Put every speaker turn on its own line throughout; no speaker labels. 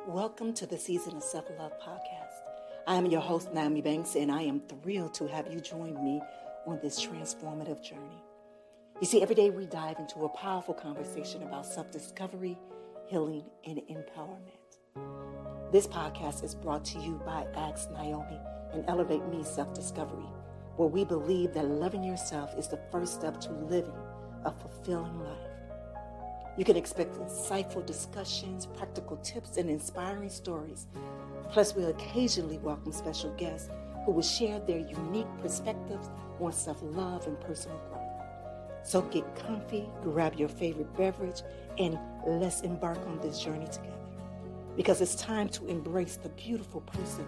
Welcome to the Season of Self-Love podcast. I am your host, Nyomi Banks, and I am thrilled to have you join me on this transformative journey. You see, every day we dive into a powerful conversation about self-discovery, healing, and empowerment. This podcast is brought to you by Ask Nyomi and Elevate Me Self-Discovery, where we believe that loving yourself is the first step to living a fulfilling life. You can expect insightful discussions, practical tips, and inspiring stories. Plus, we'll occasionally welcome special guests who will share their unique perspectives on self-love and personal growth. So get comfy, grab your favorite beverage, and let's embark on this journey together. Because it's time to embrace the beautiful person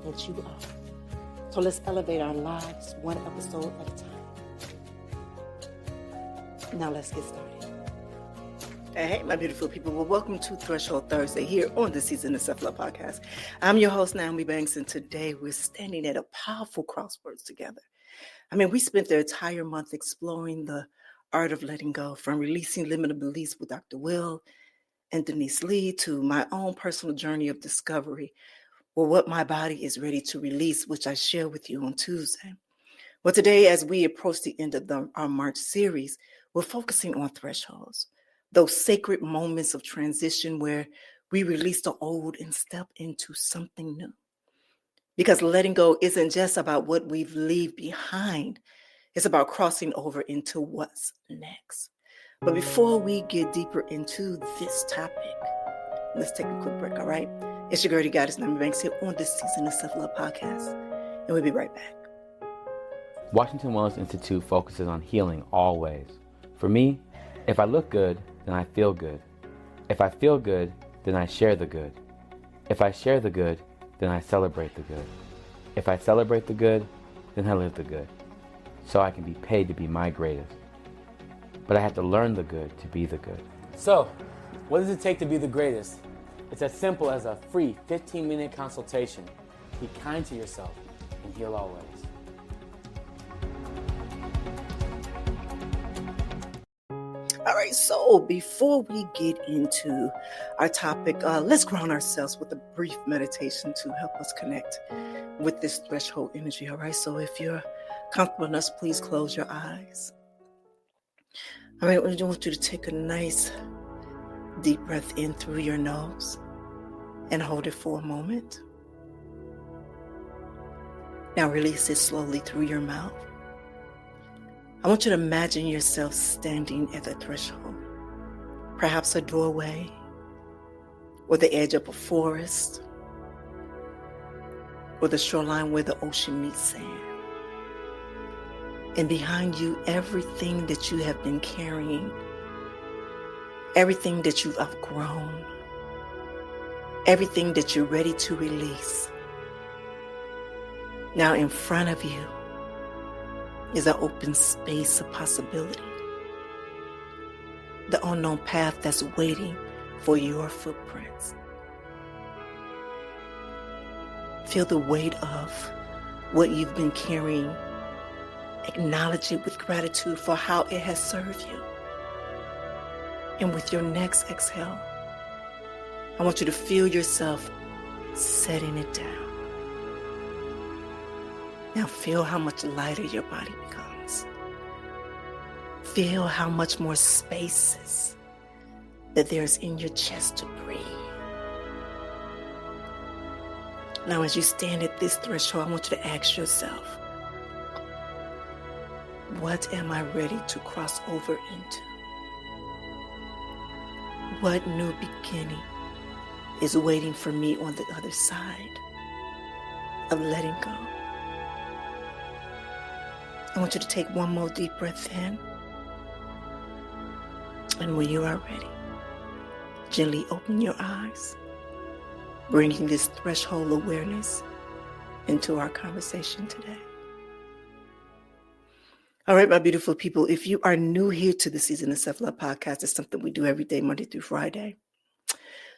that you are. So let's elevate our lives one episode at a time. Now let's get started. Hey, my beautiful people. Well, welcome to Threshold Thursday here on the Season of Self-Love podcast. I'm your host, Nyomi Banks, and today we're standing at a powerful crossroads together. We spent the entire month exploring the art of letting go, from releasing limited beliefs with Dr. Will and Denise Lee to my own personal journey of discovery, or what my body is ready to release, which I share with you on Tuesday. Well, today, as we approach the end of our March series, we're focusing on thresholds. Those sacred moments of transition where we release the old and step into something new. Because letting go isn't just about what we've left behind. It's about crossing over into what's next. But before we get deeper into this topic, let's take a quick break, all right? It's your girl, the goddess, Nyomi Banks, here on this Season of Self-Love podcast. And we'll be right back.
Washington Wellness Institute focuses on healing always. For me, if I look good, then I feel good. If I feel good, then I share the good. If I share the good, then I celebrate the good. If I celebrate the good, then I live the good. So I can be paid to be my greatest. But I have to learn the good to be the good.
So, what does it take to be the greatest? It's as simple as a free 15-minute consultation. Be kind to yourself and heal always.
All right, so before we get into our topic, let's ground ourselves with a brief meditation to help us connect with this threshold energy. All right, so if you're comfortable enough, please close your eyes. All right, I want you to take a nice deep breath in through your nose and hold it for a moment. Now release it slowly through your mouth. I want you to imagine yourself standing at the threshold, perhaps a doorway or the edge of a forest or the shoreline where the ocean meets sand. And behind you, everything that you have been carrying, everything that you've outgrown, everything that you're ready to release. Now in front of you is an open space of possibility. The unknown path that's waiting for your footprints. Feel the weight of what you've been carrying. Acknowledge it with gratitude for how it has served you. And with your next exhale, I want you to feel yourself setting it down. Now feel how much lighter your body becomes. Feel how much more spaces that there's in your chest to breathe. Now as you stand at this threshold, I want you to ask yourself, what am I ready to cross over into? What new beginning is waiting for me on the other side of letting go? I want you to take one more deep breath in. And when you are ready, gently open your eyes, bringing this threshold awareness into our conversation today. All right, my beautiful people, if you are new here to the Season of Self-Love podcast, it's something we do every day, Monday through Friday.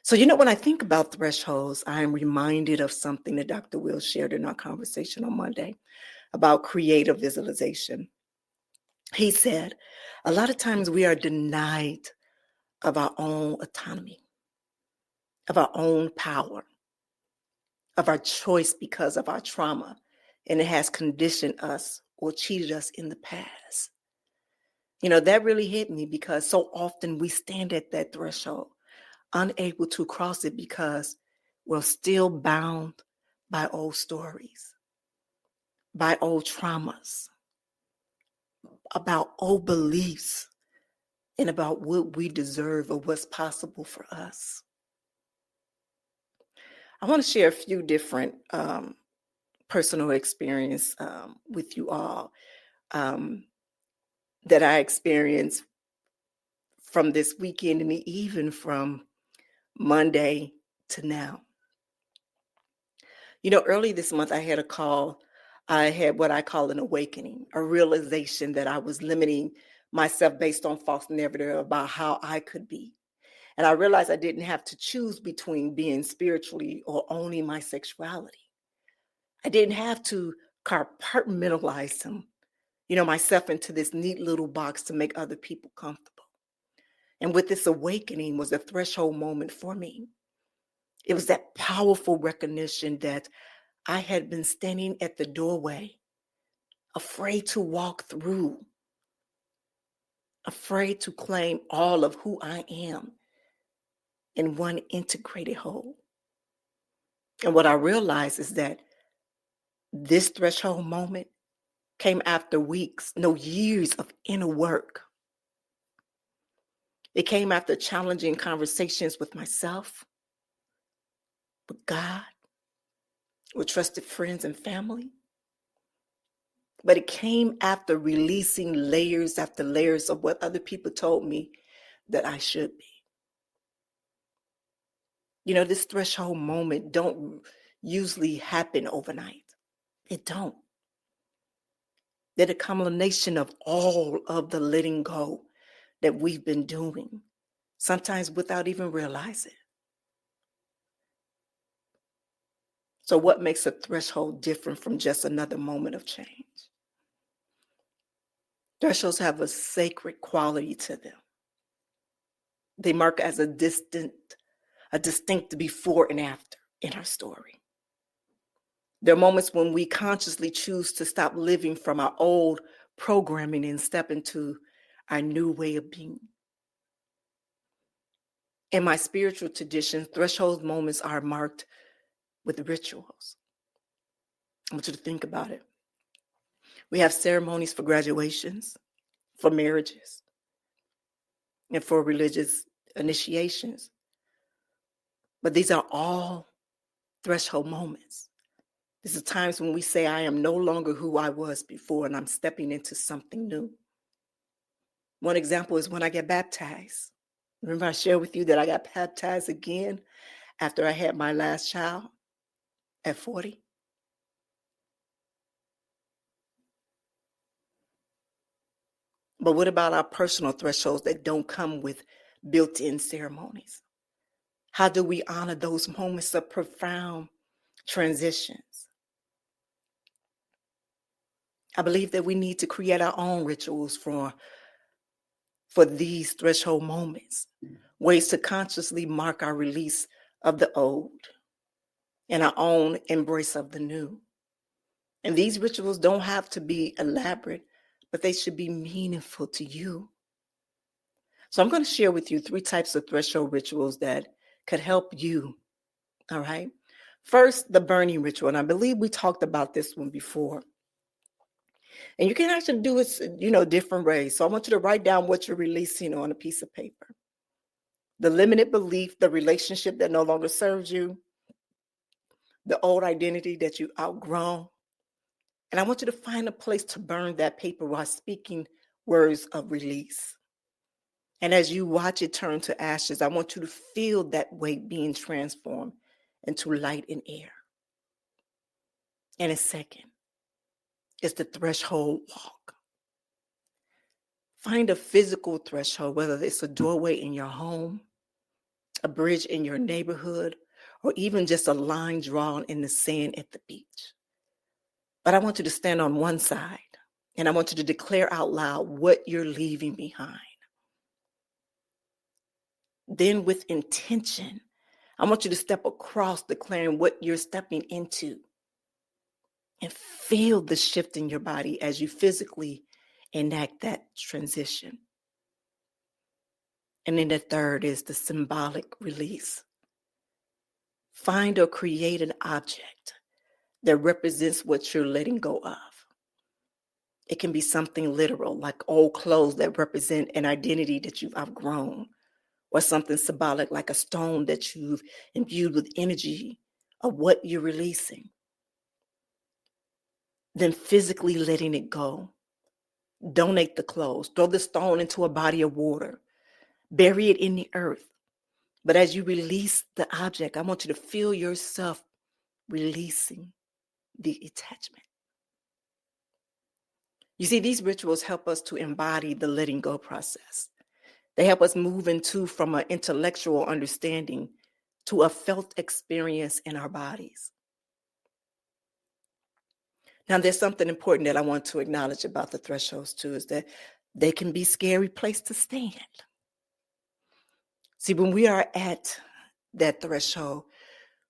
So, when I think about thresholds, I am reminded of something that Dr. Will shared in our conversation on Monday about creative visualization. He said, a lot of times we are denied of our own autonomy. of our own power, of our choice because of our trauma, and it has conditioned us or cheated us in the past. That really hit me because so often we stand at that threshold, unable to cross it because we're still bound by old stories, by old traumas, about old beliefs, and about what we deserve or what's possible for us. I want to share a few different personal experience with you all that I experienced from this weekend and even from Monday to now. Early this month, I had a call. I had what I call an awakening, a realization that I was limiting myself based on false narrative about how I could be. And I realized I didn't have to choose between being spiritually or owning my sexuality. I didn't have to compartmentalize myself into this neat little box to make other people comfortable. And with this awakening was a threshold moment for me. It was that powerful recognition that I had been standing at the doorway, afraid to walk through, afraid to claim all of who I am in one integrated whole. And what I realized is that this threshold moment came after weeks, no, years of inner work. It came after challenging conversations with myself, with God, with trusted friends and family. But it came after releasing layers after layers of what other people told me that I should be. This threshold moment don't usually happen overnight. It don't. They're the culmination of all of the letting go that we've been doing, sometimes without even realizing. So what makes a threshold different from just another moment of change? Thresholds have a sacred quality to them. They mark as a distinct before and after in our story. There are moments when we consciously choose to stop living from our old programming and step into our new way of being. In my spiritual tradition, threshold moments are marked with rituals. I want you to think about it. We have ceremonies for graduations, for marriages, and for religious initiations. But these are all threshold moments. These are times when we say, I am no longer who I was before, and I'm stepping into something new. One example is when I get baptized. Remember I shared with you that I got baptized again after I had my last child at 40? But what about our personal thresholds that don't come with built-in ceremonies? How do we honor those moments of profound transitions? I believe that we need to create our own rituals for these threshold moments, ways to consciously mark our release of the old and our own embrace of the new. And these rituals don't have to be elaborate, but they should be meaningful to you. So I'm going to share with you 3 types of threshold rituals that could help you. All right. First, the burning ritual. And I believe we talked about this one before. And you can actually do it, different ways. So I want you to write down what you're releasing on a piece of paper. The limited belief, the relationship that no longer serves you, the old identity that you outgrown. And I want you to find a place to burn that paper while speaking words of release. And as you watch it turn to ashes, I want you to feel that weight being transformed into light and air. And a second is the threshold walk. Find a physical threshold, whether it's a doorway in your home, a bridge in your neighborhood, or even just a line drawn in the sand at the beach. But I want you to stand on one side, and I want you to declare out loud what you're leaving behind. Then with intention, I want you to step across, declaring what you're stepping into, and feel the shift in your body as you physically enact that transition. And then the third is the symbolic release. Find or create an object that represents what you're letting go of. It can be something literal, like old clothes that represent an identity that you've outgrown, or something symbolic, like a stone that you've imbued with energy of what you're releasing. Then physically letting it go. Donate the clothes, throw the stone into a body of water, bury it in the earth. But as you release the object, I want you to feel yourself releasing the attachment. You see, these rituals help us to embody the letting go process. They help us move from an intellectual understanding to a felt experience in our bodies. Now, there's something important that I want to acknowledge about the thresholds too, is that they can be a scary place to stand. See, when we are at that threshold,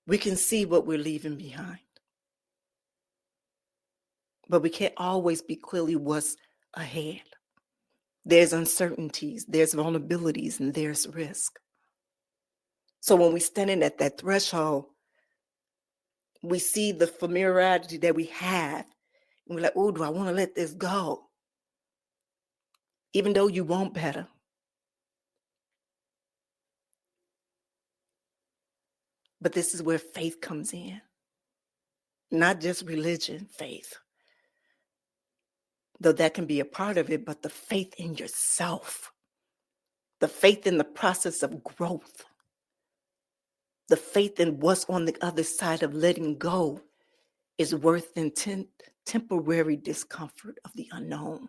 we can see what we're leaving behind. But we can't always be clearly what's ahead. There's uncertainties, there's vulnerabilities, and there's risk. So when we're standing at that threshold, we see the familiarity that we have. And we're like, oh, do I want to let this go? Even though you want better. But this is where faith comes in. Not just religion, faith. Though that can be a part of it, but the faith in yourself. The faith in the process of growth. The faith in what's on the other side of letting go is worth the temporary discomfort of the unknown.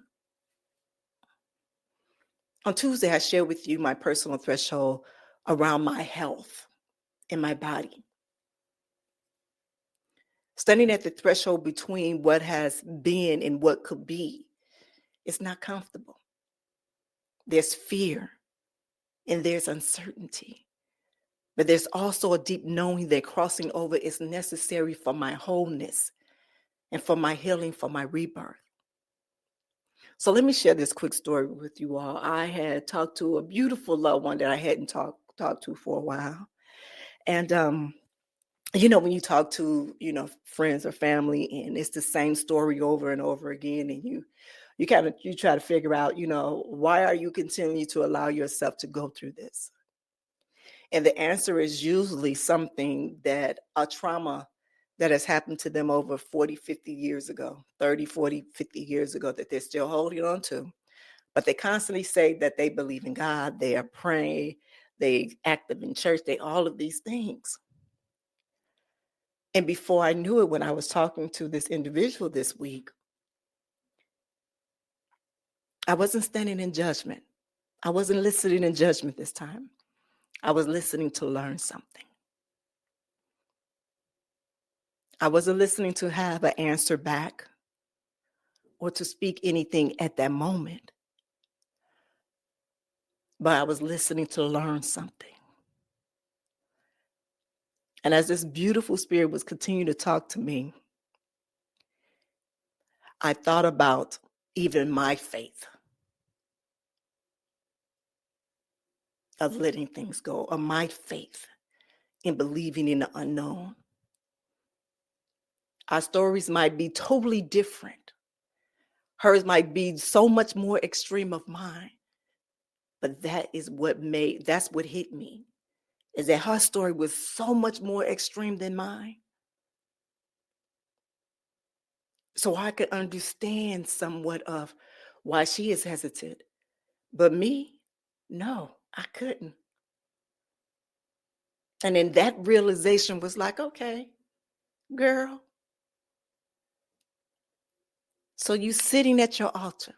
On Tuesday, I shared with you my personal threshold around my health in my body. Standing at the threshold between what has been and what could be is not comfortable. There's fear and there's uncertainty. But there's also a deep knowing that crossing over is necessary for my wholeness and for my healing, for my rebirth. So let me share this quick story with you all. I had talked to a beautiful loved one that I hadn't talked to for a while. And, when you talk to, friends or family and it's the same story over and over again, and you try to figure out, why are you continuing to allow yourself to go through this? And the answer is usually something a trauma that has happened to them over 40, 50 years ago, 30, 40, 50 years ago that they're still holding on to. But they constantly say that they believe in God, they are praying, they active in church, they all of these things. And before I knew it, when I was talking to this individual this week, I wasn't standing in judgment. I wasn't listening in judgment this time. I was listening to learn something. I wasn't listening to have an answer back or to speak anything at that moment. But I was listening to learn something. And as this beautiful spirit was continuing to talk to me, I thought about even my faith of letting things go, or my faith in believing in the unknown. Our stories might be totally different. Hers might be so much more extreme of mine. But that's what hit me, is that her story was so much more extreme than mine. So I could understand somewhat of why she is hesitant. But me, no, I couldn't. And then that realization was like, okay, girl. So you sitting at your altar,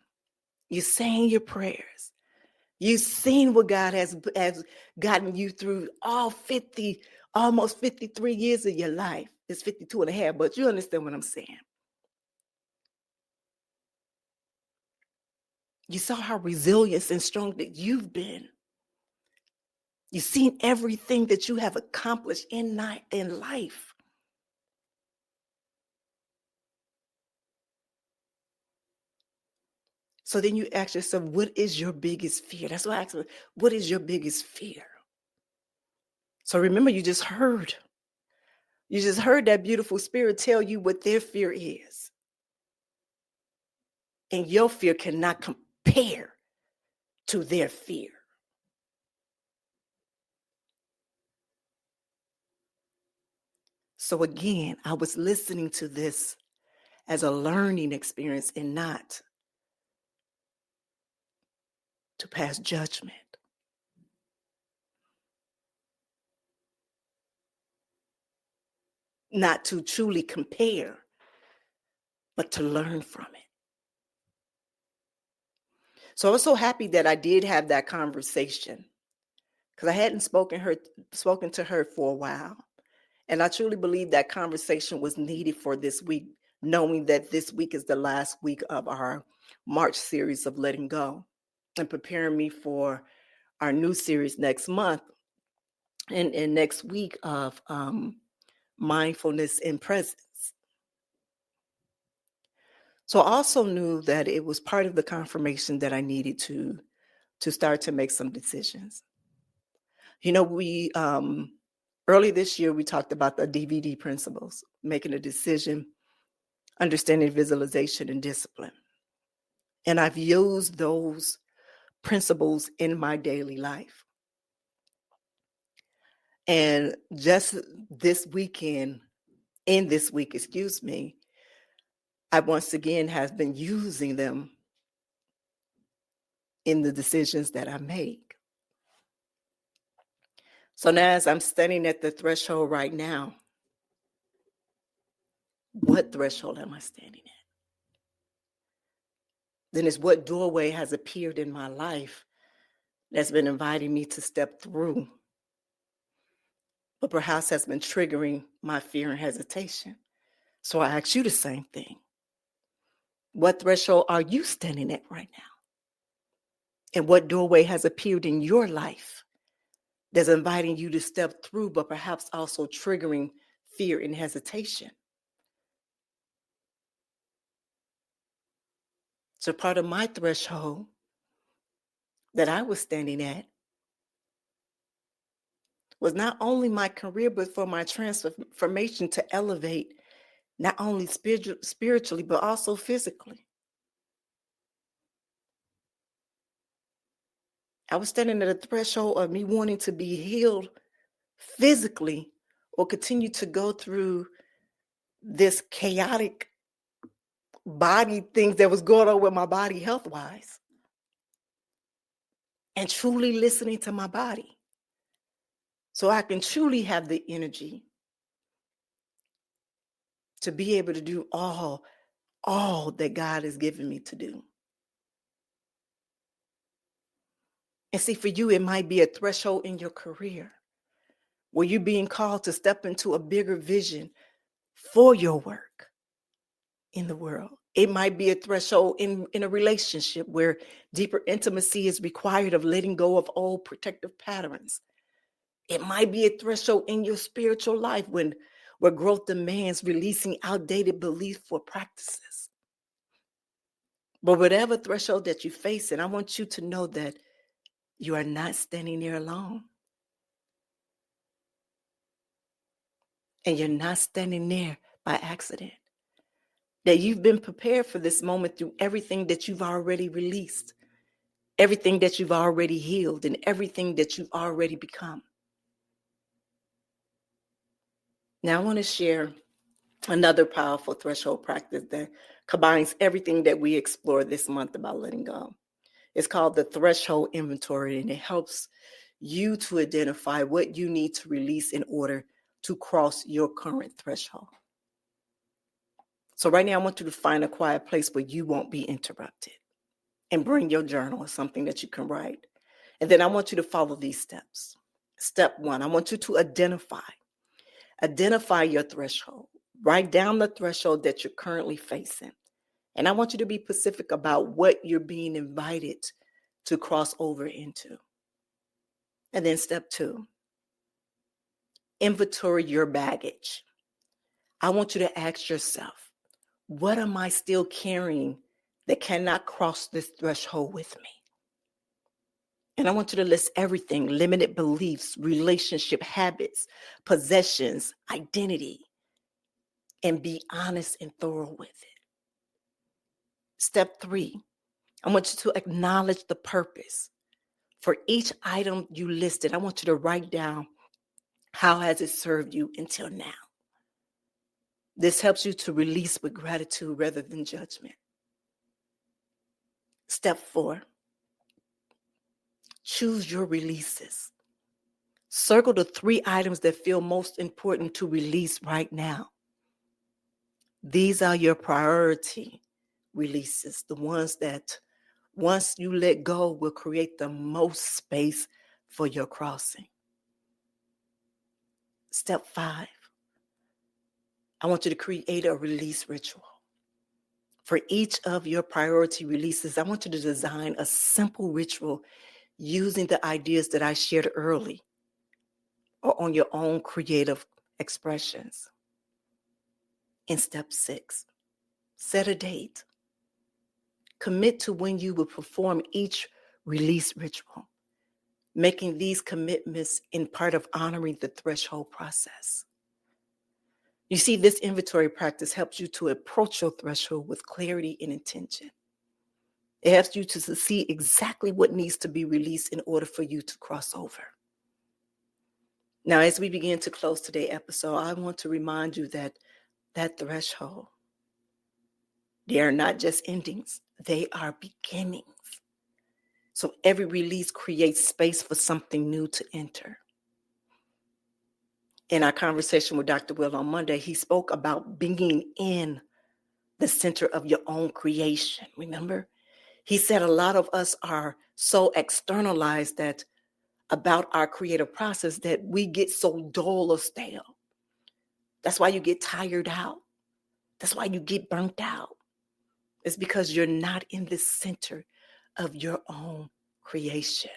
you saying your prayers, you've seen what God has gotten you through almost 53 years of your life. It's 52 and a half, but you understand what I'm saying. You saw how resilient and strong that you've been. You've seen everything that you have accomplished in life. So then you ask yourself, what is your biggest fear? That's why I asked, what is your biggest fear? So remember, you just heard that beautiful spirit tell you what their fear is. And your fear cannot compare to their fear. So again, I was listening to this as a learning experience and not to pass judgment. Not to truly compare, but to learn from it. So I was so happy that I did have that conversation because I hadn't spoken to her for a while. And I truly believe that conversation was needed for this week, knowing that this week is the last week of our March series of Letting Go and preparing me for our new series next month and next week of mindfulness and presence. So I also knew that it was part of the confirmation that I needed to start to make some decisions. We early this year, we talked about the DVD principles, making a decision, understanding visualization, and discipline. And I've used those principles in my daily life. And just this week, I once again have been using them in the decisions that I make. So now as I'm standing at the threshold right now, what threshold am I standing at? Then it's what doorway has appeared in my life that's been inviting me to step through, but perhaps has been triggering my fear and hesitation. So I ask you the same thing. What threshold are you standing at right now? And what doorway has appeared in your life that's inviting you to step through, but perhaps also triggering fear and hesitation? So part of my threshold that I was standing at was not only my career, but for my transformation to elevate, not only spiritually, but also physically. I was standing at a threshold of me wanting to be healed physically or continue to go through this chaotic body things that was going on with my body health-wise, and truly listening to my body so I can truly have the energy to be able to do all that God has given me to do. And see, for you, it might be a threshold in your career where you're being called to step into a bigger vision for your work in the world. It might be a threshold in a relationship where deeper intimacy is required of letting go of old protective patterns. It might be a threshold in your spiritual life where growth demands releasing outdated beliefs for practices. But whatever threshold that you face, and I want you to know that you are not standing there alone. And you're not standing there by accident. That you've been prepared for this moment through everything that you've already released, everything that you've already healed, and everything that you've already become. Now, I want to share another powerful threshold practice that combines everything that we explore this month about letting go. It's called the threshold inventory, and it helps you to identify what you need to release in order to cross your current threshold. So right now, I want you to find a quiet place where you won't be interrupted, and bring your journal or something that you can write. And then I want you to follow these steps. Step 1, I want you to identify your threshold. Write down the threshold that you're currently facing. And I want you to be specific about what you're being invited to cross over into. And then step 2, inventory your baggage. I want you to ask yourself, what am I still carrying that cannot cross this threshold with me? And I want you to list everything: limited beliefs, relationship habits, possessions, identity, and be honest and thorough with it. Step 3, I want you to acknowledge the purpose. For each item you listed, I want you to write down, how has it served you until now? This helps you to release with gratitude rather than judgment. Step 4, choose your releases. Circle the 3 items that feel most important to release right now. These are your priority releases, the ones that once you let go will create the most space for your crossing. Step 5, I want you to create a release ritual. For each of your priority releases, I want you to design a simple ritual using the ideas that I shared early or on your own creative expressions. In step 6, set a date. Commit to when you will perform each release ritual, making these commitments in part of honoring the threshold process. You see, this inventory practice helps you to approach your threshold with clarity and intention. It helps you to see exactly what needs to be released in order for you to cross over. Now, as we begin to close today's episode, I want to remind you that threshold, they are not just endings, they are beginnings. So every release creates space for something new to enter. In our conversation with Dr. Will on Monday, he spoke about being in the center of your own creation. Remember? He said a lot of us are so externalized that about our creative process that we get so dull or stale. That's why you get tired out. That's why you get burnt out. It's because you're not in the center of your own creation.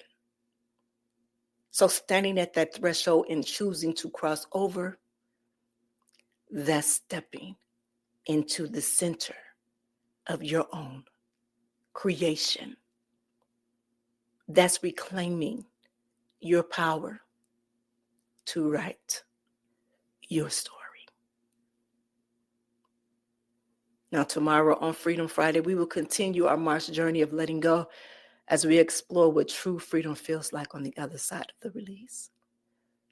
So standing at that threshold and choosing to cross over, that's stepping into the center of your own creation. That's reclaiming your power to write your story. Now, tomorrow on Freedom Friday, we will continue our March journey of letting go as we explore what true freedom feels like on the other side of the release.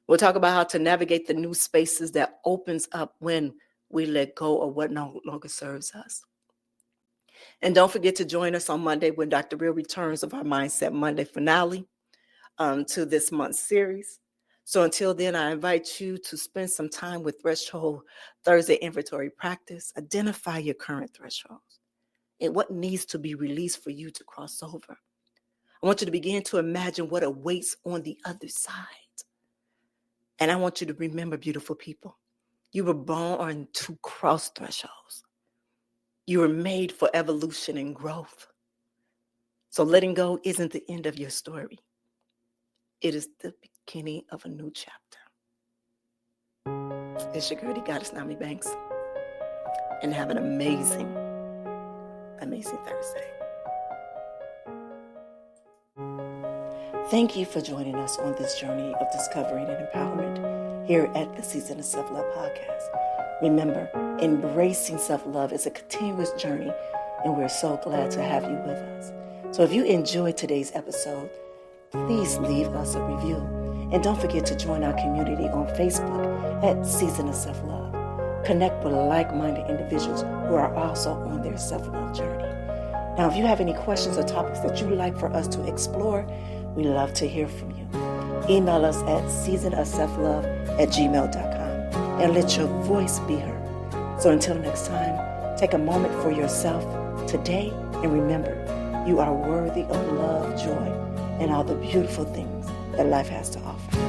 We'll talk about how to navigate the new spaces that opens up when we let go of what no longer serves us. And don't forget to join us on Monday when Dr. Real returns of our Mindset Monday finale to this month's series. So until then, I invite you to spend some time with Threshold Thursday inventory practice. Identify your current thresholds and what needs to be released for you to cross over. I want you to begin to imagine what awaits on the other side. And I want you to remember, beautiful people, you were born to cross thresholds. You were made for evolution and growth. So letting go isn't the end of your story. It is the beginning of a new chapter. It's your girl, the goddess Nyomi Banks. And have an amazing, amazing Thursday. Thank you for joining us on this journey of discovering and empowerment here at the Season of Self-Love podcast. Remember, embracing self-love is a continuous journey, and we're so glad to have you with us. So if you enjoyed today's episode, please leave us a review. And don't forget to join our community on Facebook at Season of Self-Love. Connect with like-minded individuals who are also on their self-love journey. Now, if you have any questions or topics that you'd like for us to explore, we love to hear from you. Email us at seasonofselflove@gmail.com and let your voice be heard. So until next time, take a moment for yourself today and remember, you are worthy of love, joy, and all the beautiful things that life has to offer.